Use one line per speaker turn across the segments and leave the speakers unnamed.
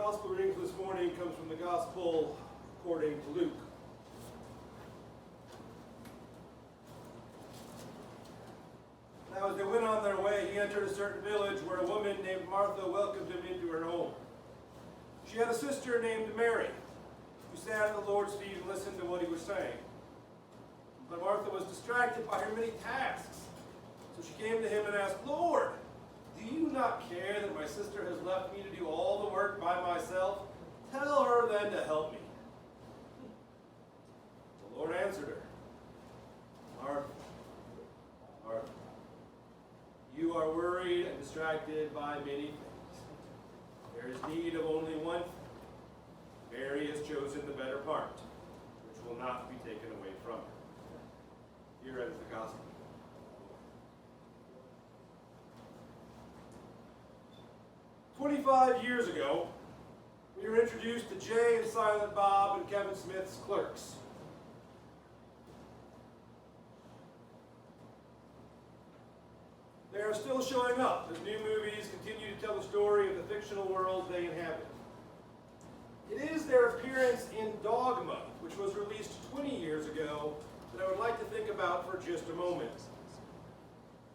Gospel reading this morning comes from the Gospel according to Luke. Now as they went on their way, he entered a certain village where a woman named Martha welcomed him into her home. She had a sister named Mary, who sat at the Lord's feet and listened to what he was saying. But Martha was distracted by her many tasks. So she came to him and asked, "Lord, do you not care that my sister has left me to do all the work by myself? Tell her then to help me." The Lord answered her, "Martha, Martha, you are worried and distracted by many things. There is need of only one thing. Mary has chosen the better part, which will not be taken away from her." Here ends the Gospel. 25 years ago, we were introduced to Jay and Silent Bob and Kevin Smith's Clerks. They are still showing up as new movies continue to tell the story of the fictional world they inhabit. It is their appearance in Dogma, which was released 20 years ago, that I would like to think about for just a moment.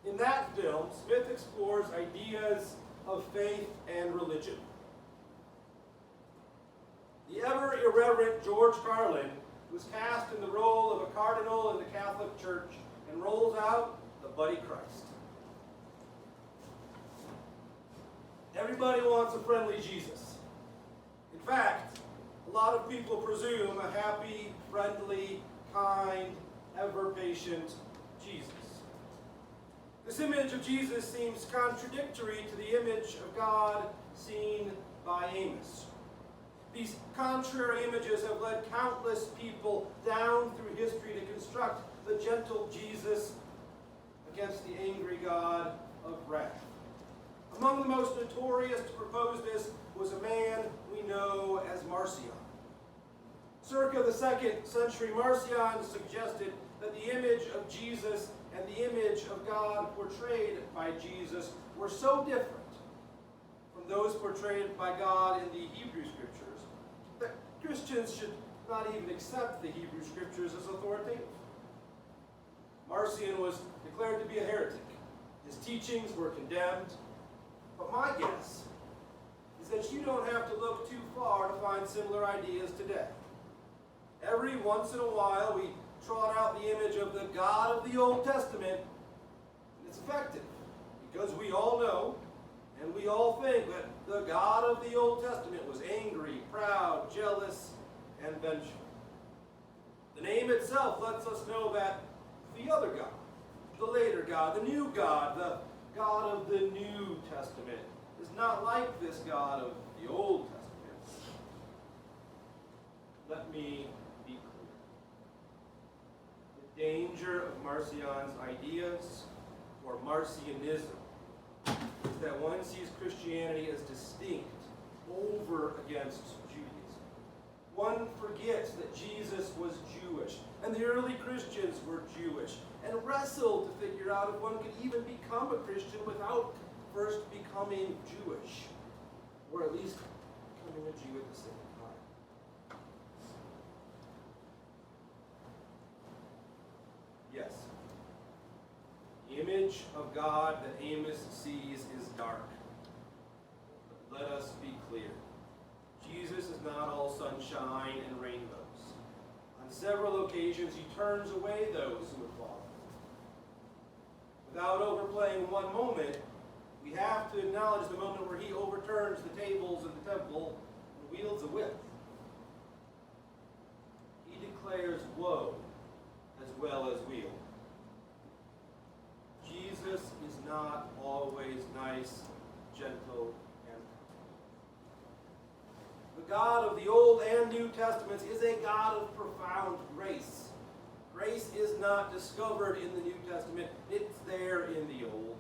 In that film, Smith explores ideas of faith and religion. The ever-irreverent George Carlin was cast in the role of a cardinal in the Catholic Church and rolls out the Buddy Christ. Everybody wants a friendly Jesus. In fact, a lot of people presume a happy, friendly, kind, ever-patient Jesus. This image of Jesus seems contradictory to the image of God seen by Amos. These contrary images have led countless people down through history to construct the gentle Jesus against the angry God of wrath. Among the most notorious to propose this was a man we know as Marcion. Circa the 2nd century, Marcion suggested that the image of Jesus and the image of God portrayed by Jesus were so different from those portrayed by God in the Hebrew Scriptures that Christians should not even accept the Hebrew Scriptures as authoritative. Marcion was declared to be a heretic. His teachings were condemned. But my guess is that you don't have to look too far to find similar ideas today. Every once in a while, we trot out the image of the God of the Old Testament, and it's effective because we all know and we all think that the God of the Old Testament was angry, proud, jealous, and vengeful. The name itself lets us know that the other God, the later God, the new God, the God of the New Testament, is not like this God of the Old Testament. Let me be clear. The danger of Marcion's ideas, or Marcionism, is that one sees Christianity as distinct over against Judaism. One forgets that Jesus was Jewish, and the early Christians were Jewish, and wrestled to figure out if one could even become a Christian without first becoming Jewish, or at least becoming a Jew at the same time. Yes, the image of God that Amos sees is dark. But let us be clear. Jesus is not all sunshine and rainbows. On several occasions, he turns away those who would follow. Without overplaying one moment, we have to acknowledge the moment where he overturns the tables in the temple and wields a whip. He declares woe as well as weal. Jesus is not always nice, gentle, and kind. The God of the Old and New Testaments is a God of profound grace. Grace is not discovered in the New Testament, it's there in the Old.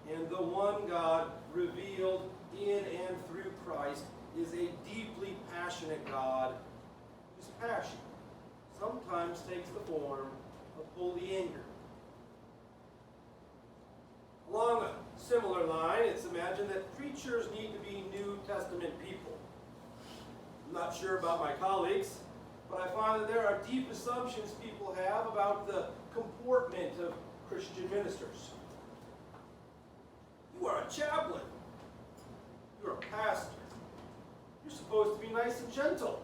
And the one God revealed in and through Christ is a deeply passionate God whose passion sometimes takes the form of holy anger. Along a similar line, it's imagined that preachers need to be New Testament people. I'm not sure about my colleagues, but I find that there are deep assumptions people have about the comportment of Christian ministers. You are a chaplain. You're a pastor. You're supposed to be nice and gentle.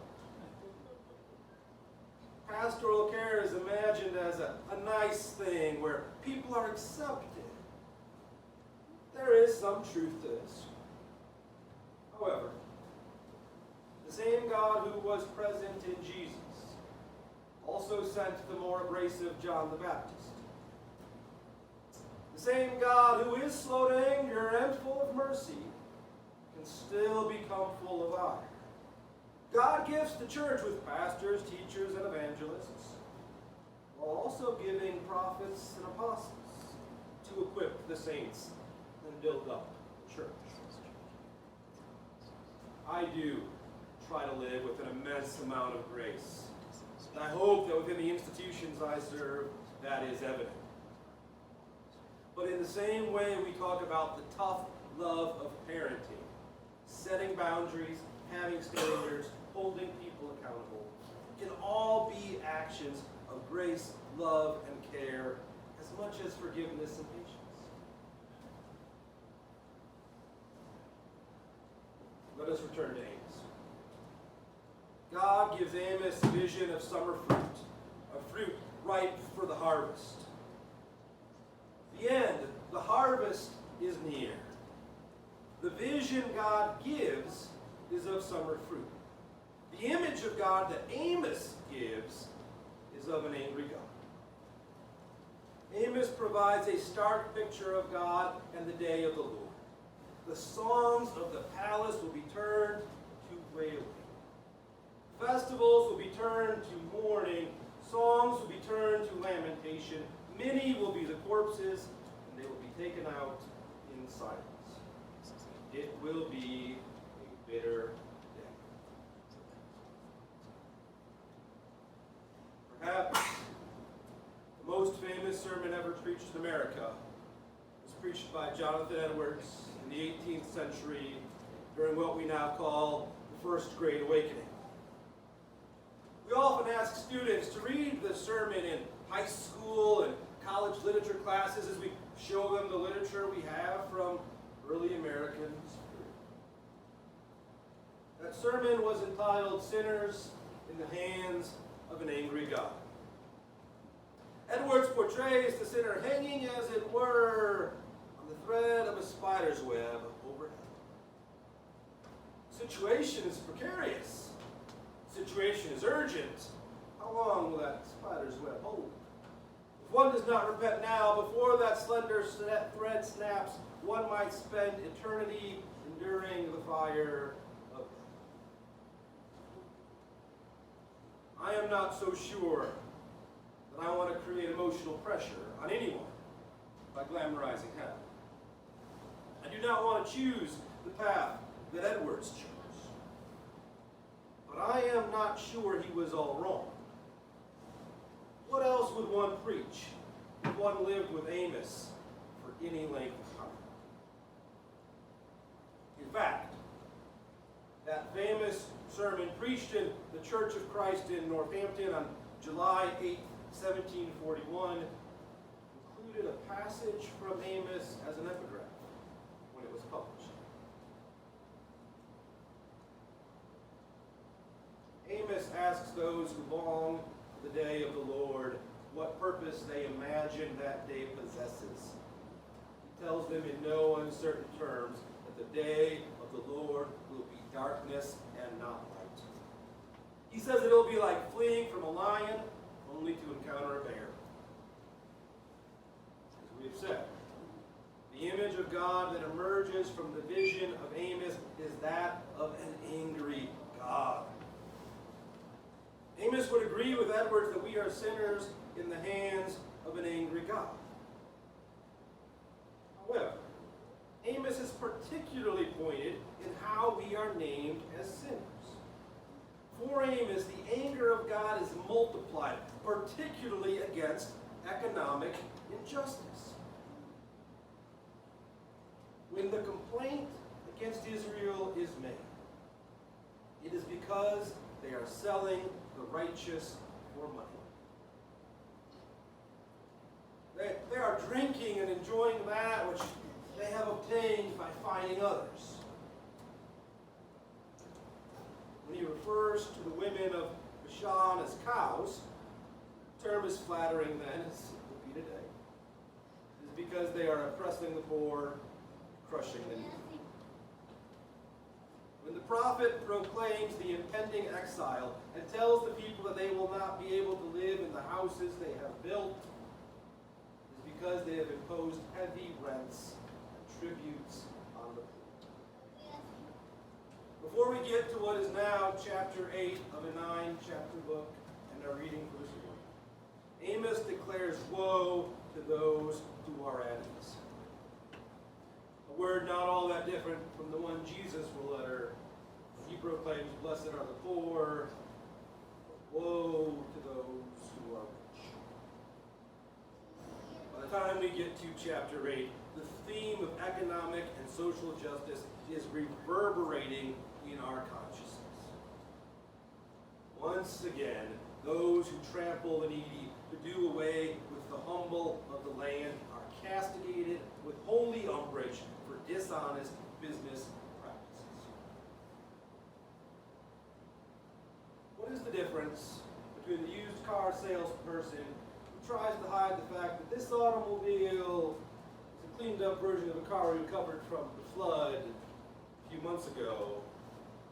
Pastoral care is imagined as a nice thing where people are accepted. There is some truth to this. However, the same God who was present in Jesus also sent the more abrasive John the Baptist. The same God who is slow to anger and full of mercy can still become full of ire. God gifts the church with pastors, teachers, and evangelists, while also giving prophets and apostles to equip the saints and build up the church. I do try to live with an immense amount of grace. And I hope that within the institutions I serve, that is evident. But in the same way we talk about the tough love of parenting, setting boundaries, having standards, holding people accountable, can all be actions of grace, love, and care, as much as forgiveness and patience. Let us return to Amos. God gives Amos a vision of summer fruit, a fruit ripe for the harvest. The end, the harvest, is near. The vision God gives is of summer fruit. The image of God that Amos gives is of an angry God. Amos provides a stark picture of God and the day of the Lord. The songs of the palace will be turned to wailing. Festivals will be turned to mourning. Songs will be turned to lamentation. Many will be the corpses, and they will be taken out in silence. It will be a bitter day. Perhaps the most famous sermon ever preached in America was preached by Jonathan Edwards in the 18th century during what we now call the First Great Awakening. We often ask students to read the sermon in high school and college literature classes as we show them the literature we have from early Americans. That sermon was entitled Sinners in the Hands of an Angry God. Edwards portrays the sinner hanging, as it were, on the thread of a spider's web overhead. The situation is precarious. The situation is urgent. How long will that spider's web hold? If one does not repent now, before that slender thread snaps, one might spend eternity enduring the fire of death. I am not so sure that I want to create emotional pressure on anyone by glamorizing hell. I do not want to choose the path that Edwards chose. But I am not sure he was all wrong. What else would one preach if one lived with Amos for any length of time? In fact, that famous sermon preached in the Church of Christ in Northampton on July 8, 1741, included a passage from Amos as an epigraph when it was published. Amos asks those who long for the day of the Lord what purpose they imagine that day possesses. He tells them in no uncertain terms that the day of the Lord will be darkness and not light. He says that it will be like fleeing from a lion only to encounter a bear. As we have said, the image of God that emerges from the vision of Amos is that of an angry God. Amos would agree with Edwards that we are sinners in the hands of an angry God. However, Amos is particularly pointed in how we are named as sinners. For Amos, the anger of God is multiplied, particularly against economic injustice. When the complaint against Israel is made, it is because because they are selling the righteous for money. They are drinking and enjoying that which they have obtained by fighting others. When he refers to the women of Bashan as cows, the term is flattering then, as it will be today. It is because they are oppressing the poor, crushing the needy. When the prophet proclaims the impending exile and tells the people that they will not be able to live in the houses they have built, it is because they have imposed heavy rents and tributes on the poor. Before we get to what is now chapter 8 of a 9-chapter book and our reading for this morning, Amos declares woe to those who are enemies. A word not all that different from the one Jesus will utter. He proclaims, "Blessed are the poor, woe to those who are rich." By the time we get to chapter 8, the theme of economic and social justice is reverberating in our consciousness. Once again, those who trample the needy, to do away with the humble of the land, are castigated with holy umbrage for dishonest business practices. What is the difference between the used car salesperson who tries to hide the fact that this automobile is a cleaned up version of a car we recovered from the flood a few months ago,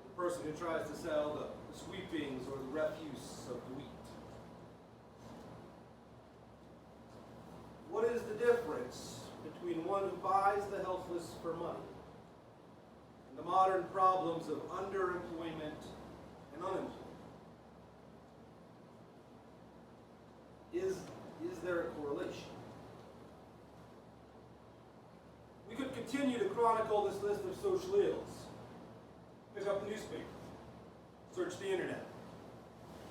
the person who tries to sell the sweepings or the refuse of the wheat? What is the difference between one who buys the helpless for money and the modern problems of underemployment and unemployment? Is there a correlation? We could continue to chronicle this list of social ills. Pick up the newspaper, search the internet,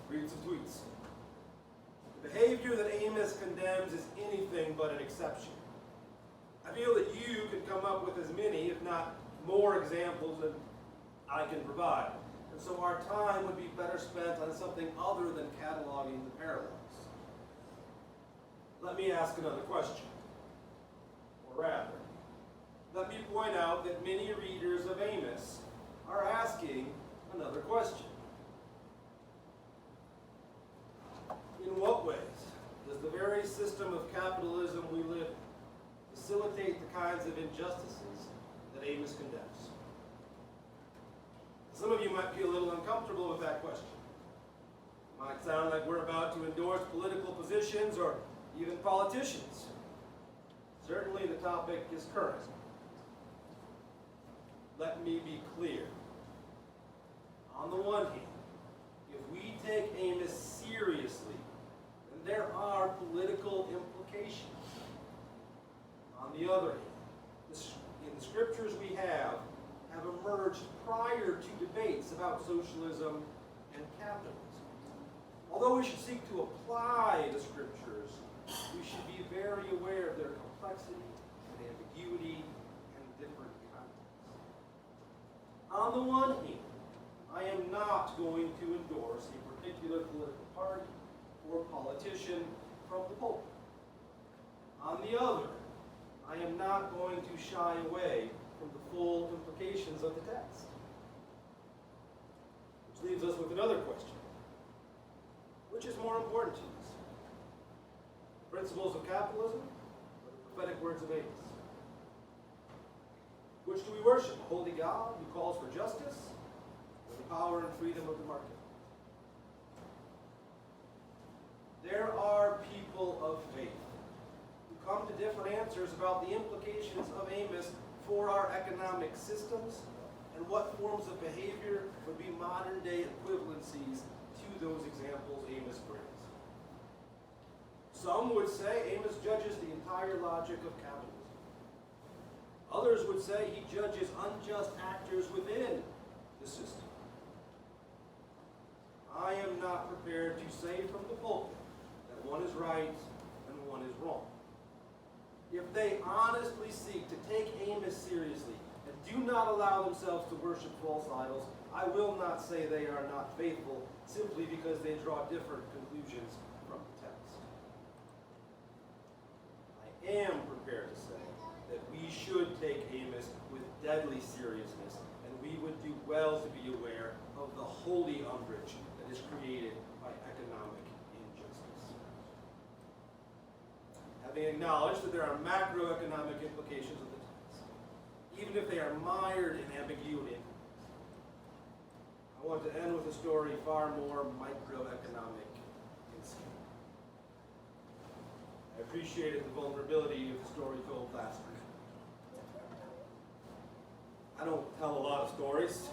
read some tweets. The behavior that Amos condemns is anything but an exception. I feel that you could come up with as many, if not more, examples than I can provide. And so our time would be better spent on something other than cataloging the parallels. Let me ask another question. Or rather, let me point out that many readers of Amos are asking another question. In what ways does the very system of capitalism we live in facilitate the kinds of injustices that Amos condemns? Some of you might feel a little uncomfortable with that question. It might sound like we're about to endorse political positions or even politicians. Certainly the topic is current. Let me be clear. On the one hand, if we take Amos seriously, then there are political implications. On the other hand, in the scriptures we have emerged prior to debates about socialism and capitalism. Although we should seek to apply the scriptures, we should be very aware of their complexity and ambiguity and different contexts. On the one hand, I am not going to endorse a particular political party or politician from the pulpit. On the other, I am not going to shy away from the full implications of the text. Which leaves us with another question. Which is more important to us? The principles of capitalism or the prophetic words of Amos? Which do we worship? A holy God who calls for justice or the power and freedom of the market? There are people of faith who come to different answers about the implications of Amos for our economic systems and what forms of behavior would be modern-day equivalencies to those examples Amos brings. Some would say Amos judges the entire logic of capitalism. Others would say he judges unjust actors within the system. I am not prepared to say from the pulpit that one is right and one is wrong. If they honestly seek to take Amos seriously and do not allow themselves to worship false idols. I will not say they are not faithful simply because they draw different conclusions from the text. I am prepared to say that we should take Amos with deadly seriousness, and we would do well to be aware of the holy umbrage that is created by economic injustice. Having acknowledged that there are macroeconomic implications of the text, even if they are mired in ambiguity, I want to end with a story far more microeconomic in scale. I appreciated the vulnerability of the story told last week. I don't tell a lot of stories.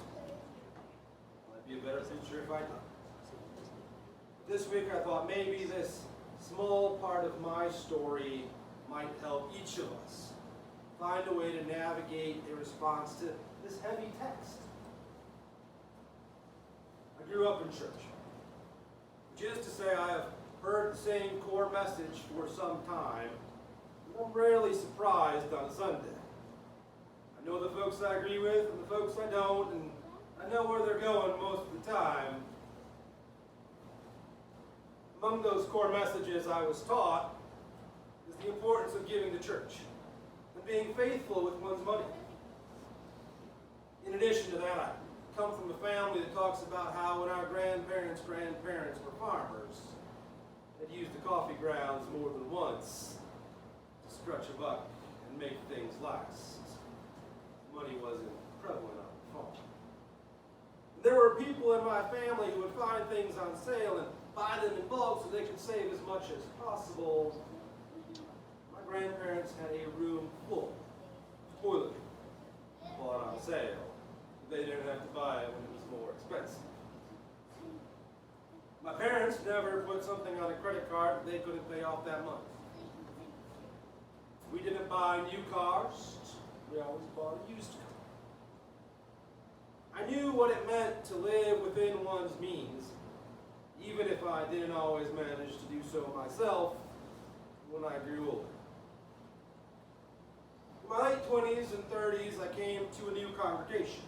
I'd be a better preacher if I did. This week I thought maybe this small part of my story might help each of us find a way to navigate a response to this heavy text. I grew up in church, which is to say I have heard the same core message for some time, and I'm rarely surprised on Sunday. I know the folks I agree with and the folks I don't, and I know where they're going most of the time. Among those core messages I was taught is the importance of giving to church and being faithful with one's money. In addition to that, I come from a family that talks about how when our grandparents' grandparents were farmers, they'd used the coffee grounds more than once to stretch a buck and make things last. Money wasn't prevalent on the farm. There were people in my family who would find things on sale and buy them in bulk so they could save as much as possible. My grandparents had a room full of toilet paper bought on sale. They didn't have to buy it when it was more expensive. My parents never put something on a credit card that they couldn't pay off that month. We didn't buy new cars. We always bought a used car. I knew what it meant to live within one's means, even if I didn't always manage to do so myself when I grew older. In my late 20s and 30s, I came to a new congregation.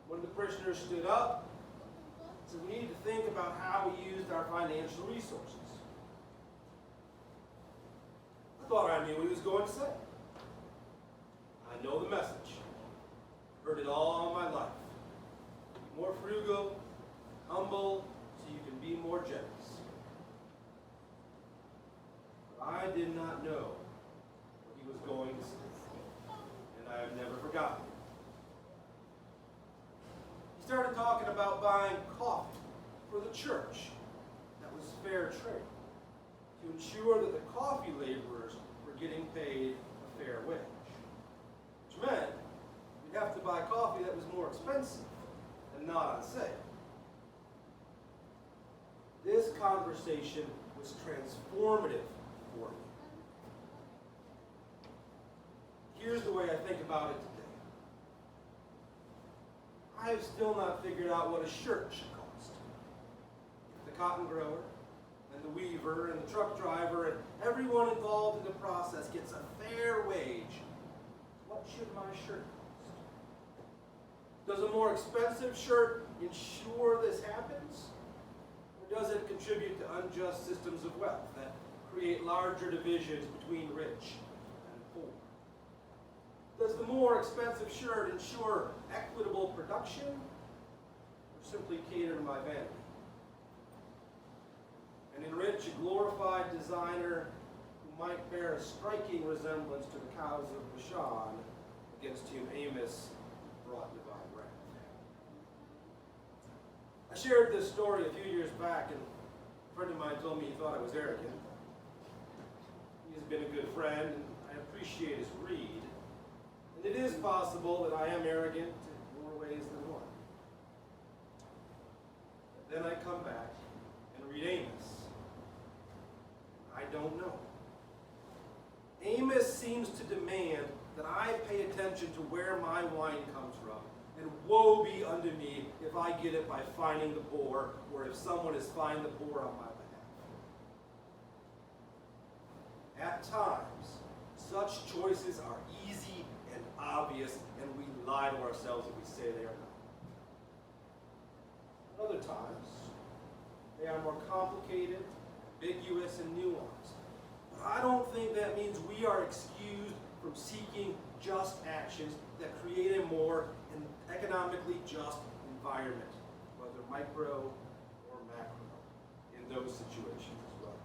One of the parishioners stood up and said, we need to think about how we used our financial resources. I thought I knew what he was going to say. I know the message. Heard it all my life. Be more frugal, humble, so you can be more generous. But I did not know what he was going to say, and I have never forgotten it. He started talking about buying coffee for the church that was fair trade, to ensure that the coffee laborers were getting paid a fair wage. Which meant we'd have to buy coffee that was more expensive and not on sale. This conversation was transformative for me. Here's the way I think about it today. I have still not figured out what a shirt should cost. If the cotton grower and the weaver and the truck driver and everyone involved in the process gets a fair wage, what should my shirt cost? Does a more expensive shirt ensure this happens? Or does it contribute to unjust systems of wealth that create larger divisions between rich and poor? Does the more expensive shirt ensure equitable production or simply cater to my vanity? And enrich a glorified designer who might bear a striking resemblance to the cows of Bashan against whom Amos brought divine wrath. I shared this story a few years back, and a friend of mine told me he thought I was arrogant. He has been a good friend, and I appreciate his read. And it is possible that I am arrogant in more ways than one. But then I come back and read Amos. I don't know. Amos seems to demand that I pay attention to where my wine comes from, and woe be unto me if I get it by finding the poor, or if someone has fined the poor on my behalf. At times, such choices are easy and obvious, and we lie to ourselves if we say they are not. Other times, they are more complicated, ambiguous, and nuanced. But I don't think that means we are excused from seeking just actions that create a more economically just environment, whether micro or macro, in those situations as well.